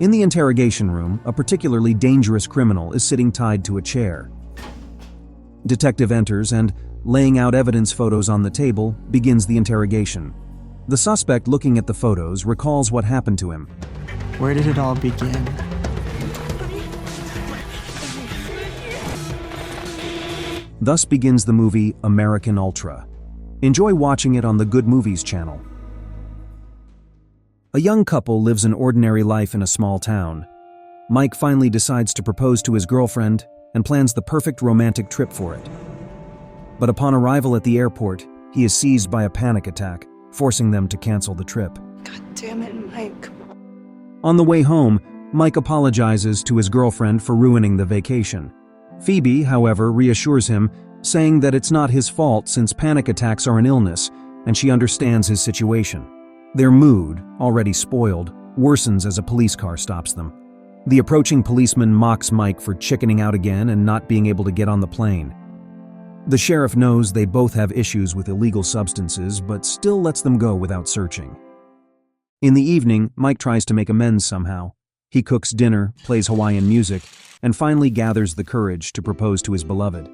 In the interrogation room, a particularly dangerous criminal is sitting tied to a chair. Detective enters and, laying out evidence photos on the table, begins the interrogation. The suspect, looking at the photos, recalls what happened to him. Where did it all begin? Thus begins the movie American Ultra. Enjoy watching it on the Good Movies channel. A young couple lives an ordinary life in a small town. Mike finally decides to propose to his girlfriend and plans the perfect romantic trip for it. But upon arrival at the airport, he is seized by a panic attack, forcing them to cancel the trip. God damn it, Mike. On the way home, Mike apologizes to his girlfriend for ruining the vacation. Phoebe, however, reassures him, saying that it's not his fault since panic attacks are an illness, and she understands his situation. Their mood, already spoiled, worsens as a police car stops them. The approaching policeman mocks Mike for chickening out again and not being able to get on the plane. The sheriff knows they both have issues with illegal substances, but still lets them go without searching. In the evening, Mike tries to make amends somehow. He cooks dinner, plays Hawaiian music, and finally gathers the courage to propose to his beloved.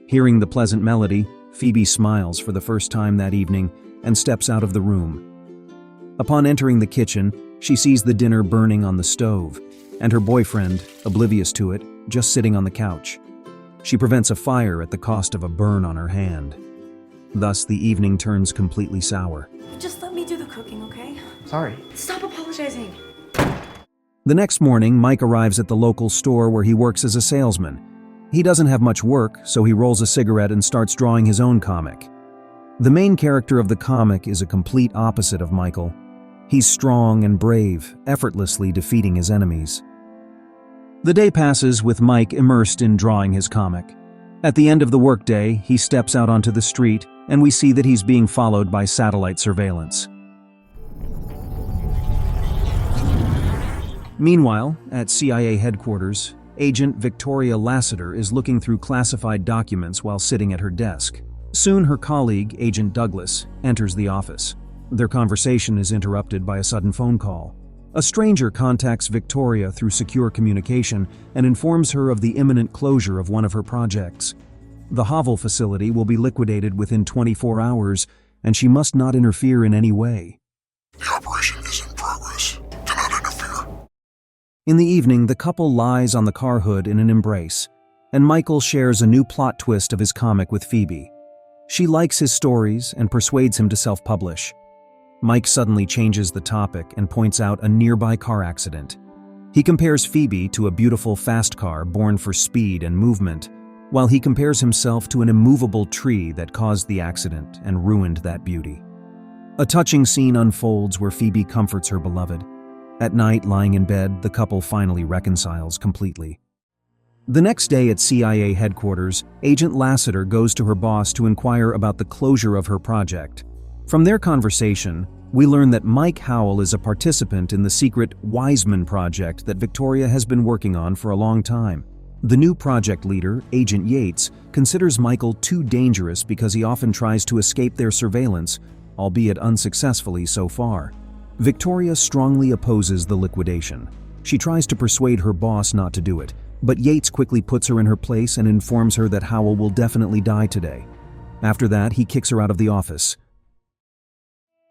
Hearing the pleasant melody, Phoebe smiles for the first time that evening and steps out of the room. Upon entering the kitchen, she sees the dinner burning on the stove, and her boyfriend, oblivious to it, just sitting on the couch. She prevents a fire at the cost of a burn on her hand. Thus, the evening turns completely sour. Just let me do the cooking, okay? Sorry. Stop apologizing. The next morning, Mike arrives at the local store where he works as a salesman. He doesn't have much work, so he rolls a cigarette and starts drawing his own comic. The main character of the comic is a complete opposite of Michael. He's strong and brave, effortlessly defeating his enemies. The day passes with Mike immersed in drawing his comic. At the end of the workday, he steps out onto the street, and we see that he's being followed by satellite surveillance. Meanwhile, at CIA headquarters, Agent Victoria Lassiter is looking through classified documents while sitting at her desk. Soon her colleague, Agent Douglas, enters the office. Their conversation is interrupted by a sudden phone call. A stranger contacts Victoria through secure communication and informs her of the imminent closure of one of her projects. The Hovel facility will be liquidated within 24 hours, and she must not interfere in any way. The operation is in progress. Do not interfere. In the evening, the couple lies on the car hood in an embrace, and Michael shares a new plot twist of his comic with Phoebe. She likes his stories and persuades him to self-publish. Mike suddenly changes the topic and points out a nearby car accident. He compares Phoebe to a beautiful fast car born for speed and movement, while he compares himself to an immovable tree that caused the accident and ruined that beauty. A touching scene unfolds where Phoebe comforts her beloved. At night, lying in bed, the couple finally reconciles completely. The next day at CIA headquarters, Agent Lassiter goes to her boss to inquire about the closure of her project. From their conversation, we learn that Mike Howell is a participant in the secret Wiseman project that Victoria has been working on for a long time. The new project leader, Agent Yates, considers Michael too dangerous because he often tries to escape their surveillance, albeit unsuccessfully so far. Victoria strongly opposes the liquidation. She tries to persuade her boss not to do it, but Yates quickly puts her in her place and informs her that Howell will definitely die today. After that, he kicks her out of the office.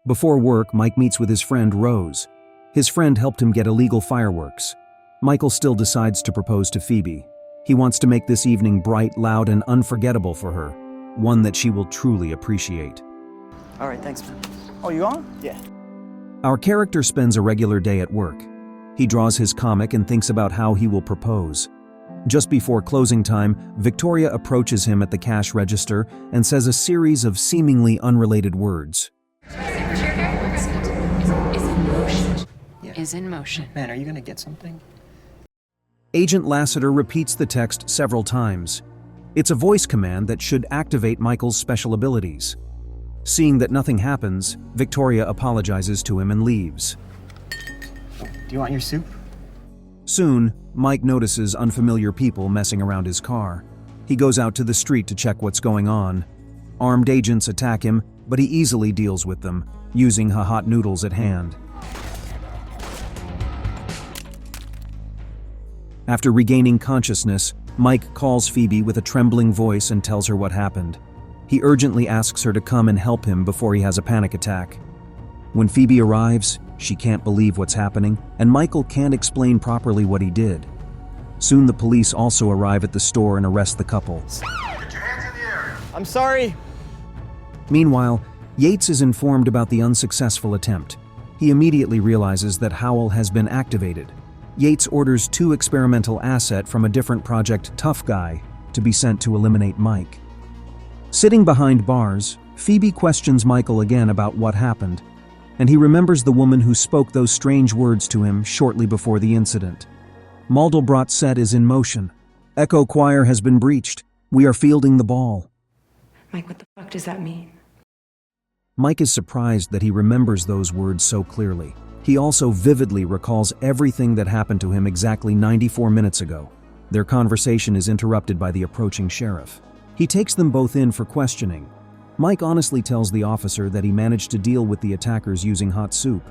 Before work, Mike meets with his friend Rose. His friend helped him get illegal fireworks. Michael still decides to propose to Phoebe. He wants to make this evening bright, loud, and unforgettable for her, one that she will truly appreciate. All right, thanks, man. Oh, you on? Yeah. Our character spends a regular day at work. He draws his comic and thinks about how he will propose. Just before closing time, Victoria approaches him at the cash register and says a series of seemingly unrelated words. Is in motion. Yeah. Is in motion. Man, are you gonna get something? Agent Lassiter repeats the text several times. It's a voice command that should activate Michael's special abilities. Seeing that nothing happens, Victoria apologizes to him and leaves. Do you want your soup? Soon, Mike notices unfamiliar people messing around his car. He goes out to the street to check what's going on. Armed agents attack him, but he easily deals with them, using hot noodles at hand. After regaining consciousness, Mike calls Phoebe with a trembling voice and tells her what happened. He urgently asks her to come and help him before he has a panic attack. When Phoebe arrives, she can't believe what's happening, and Michael can't explain properly what he did. Soon the police also arrive at the store and arrest the couple. Get your hands in the area. I'm sorry. Meanwhile, Yates is informed about the unsuccessful attempt. He immediately realizes that Howell has been activated. Yates orders 2 experimental assets from a different Project Tough Guy to be sent to eliminate Mike. Sitting behind bars, Phoebe questions Michael again about what happened, and he remembers the woman who spoke those strange words to him shortly before the incident. Mandelbrot set is in motion. Echo Choir has been breached. We are fielding the ball. Mike, what the fuck does that mean? Mike is surprised that he remembers those words so clearly. He also vividly recalls everything that happened to him exactly 94 minutes ago. Their conversation is interrupted by the approaching sheriff. He takes them both in for questioning. Mike honestly tells the officer that he managed to deal with the attackers using hot soup.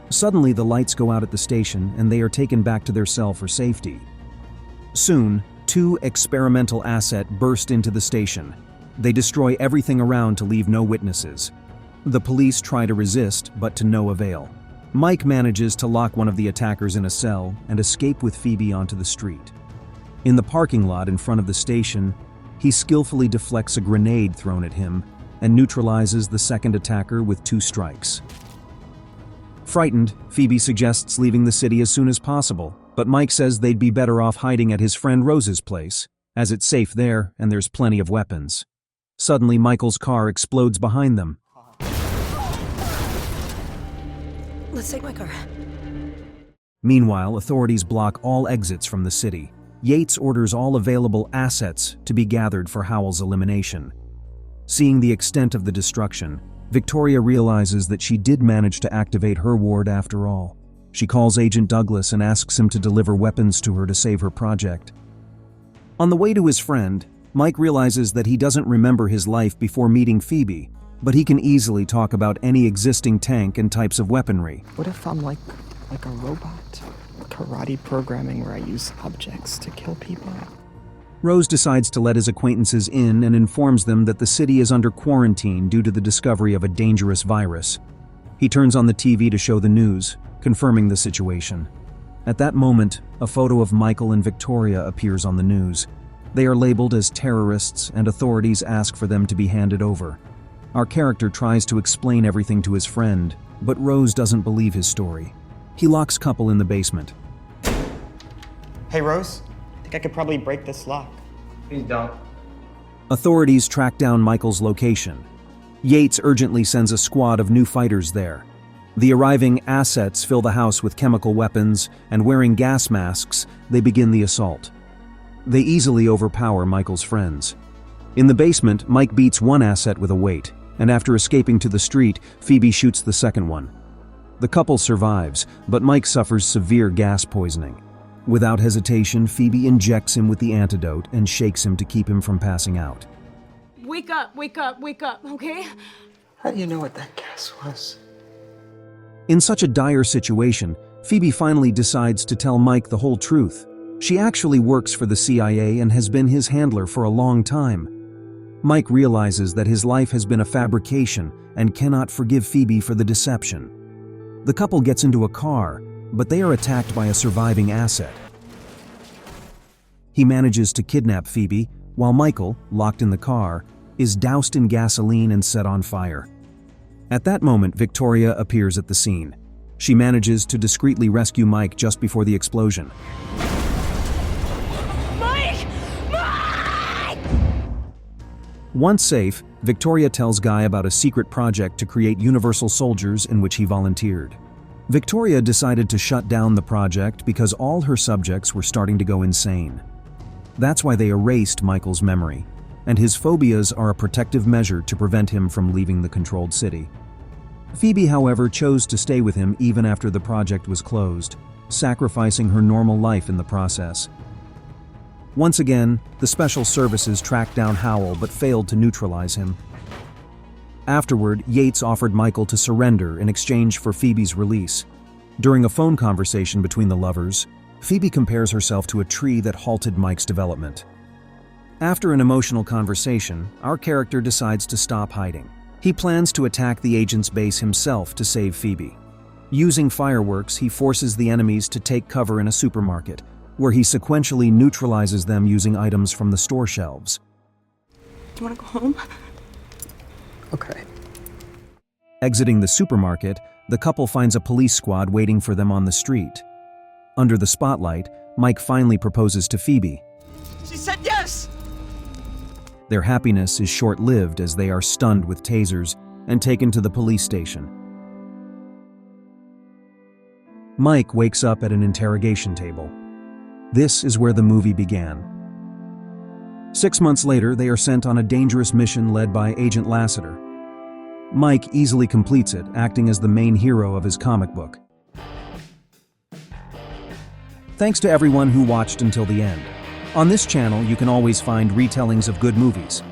Suddenly, the lights go out at the station and they are taken back to their cell for safety. Soon, 2 experimental assets burst into the station. They destroy everything around to leave no witnesses. The police try to resist, but to no avail. Mike manages to lock one of the attackers in a cell and escape with Phoebe onto the street. In the parking lot in front of the station, he skillfully deflects a grenade thrown at him and neutralizes the second attacker with 2 strikes. Frightened, Phoebe suggests leaving the city as soon as possible, but Mike says they'd be better off hiding at his friend Rose's place, as it's safe there and there's plenty of weapons. Suddenly, Michael's car explodes behind them. Let's take my car. Meanwhile, authorities block all exits from the city. Yates orders all available assets to be gathered for Howell's elimination. Seeing the extent of the destruction, Victoria realizes that she did manage to activate her ward after all. She calls Agent Douglas and asks him to deliver weapons to her to save her project. On the way to his friend, Mike realizes that he doesn't remember his life before meeting Phoebe, but he can easily talk about any existing tank and types of weaponry. What if I'm like a robot? Karate programming where I use objects to kill people? Rose decides to let his acquaintances in and informs them that the city is under quarantine due to the discovery of a dangerous virus. He turns on the TV to show the news, confirming the situation. At that moment, a photo of Michael and Victoria appears on the news. They are labeled as terrorists and authorities ask for them to be handed over. Our character tries to explain everything to his friend, but Rose doesn't believe his story. He locks couple in the basement. Hey, Rose. I think I could probably break this lock. Please don't. Authorities track down Michael's location. Yates urgently sends a squad of new fighters there. The arriving assets fill the house with chemical weapons, and wearing gas masks, they begin the assault. They easily overpower Michael's friends. In the basement, Mike beats one asset with a weight, and after escaping to the street, Phoebe shoots the second one. The couple survives, but Mike suffers severe gas poisoning. Without hesitation, Phoebe injects him with the antidote and shakes him to keep him from passing out. Wake up, wake up, wake up, okay? How do you know what that gas was? In such a dire situation, Phoebe finally decides to tell Mike the whole truth. She actually works for the CIA and has been his handler for a long time. Mike realizes that his life has been a fabrication and cannot forgive Phoebe for the deception. The couple gets into a car, but they are attacked by a surviving asset. He manages to kidnap Phoebe, while Michael, locked in the car, is doused in gasoline and set on fire. At that moment, Victoria appears at the scene. She manages to discreetly rescue Mike just before the explosion. Mike! Mike! Once safe, Victoria tells Guy about a secret project to create universal soldiers in which he volunteered. Victoria decided to shut down the project because all her subjects were starting to go insane. That's why they erased Michael's memory, and his phobias are a protective measure to prevent him from leaving the controlled city. Phoebe, however, chose to stay with him even after the project was closed, sacrificing her normal life in the process. Once again, the special services tracked down Howell but failed to neutralize him. Afterward, Yates offered Michael to surrender in exchange for Phoebe's release. During a phone conversation between the lovers, Phoebe compares herself to a tree that halted Mike's development. After an emotional conversation, our character decides to stop hiding. He plans to attack the agent's base himself to save Phoebe. Using fireworks, he forces the enemies to take cover in a supermarket, where he sequentially neutralizes them using items from the store shelves. Do you want to go home? Okay. Exiting the supermarket, the couple finds a police squad waiting for them on the street. Under the spotlight, Mike finally proposes to Phoebe. She said yes! Their happiness is short-lived as they are stunned with tasers and taken to the police station. Mike wakes up at an interrogation table. This is where the movie began. 6 months later, they are sent on a dangerous mission led by Agent Lassiter. Mike easily completes it, acting as the main hero of his comic book. Thanks to everyone who watched until the end. On this channel, you can always find retellings of good movies.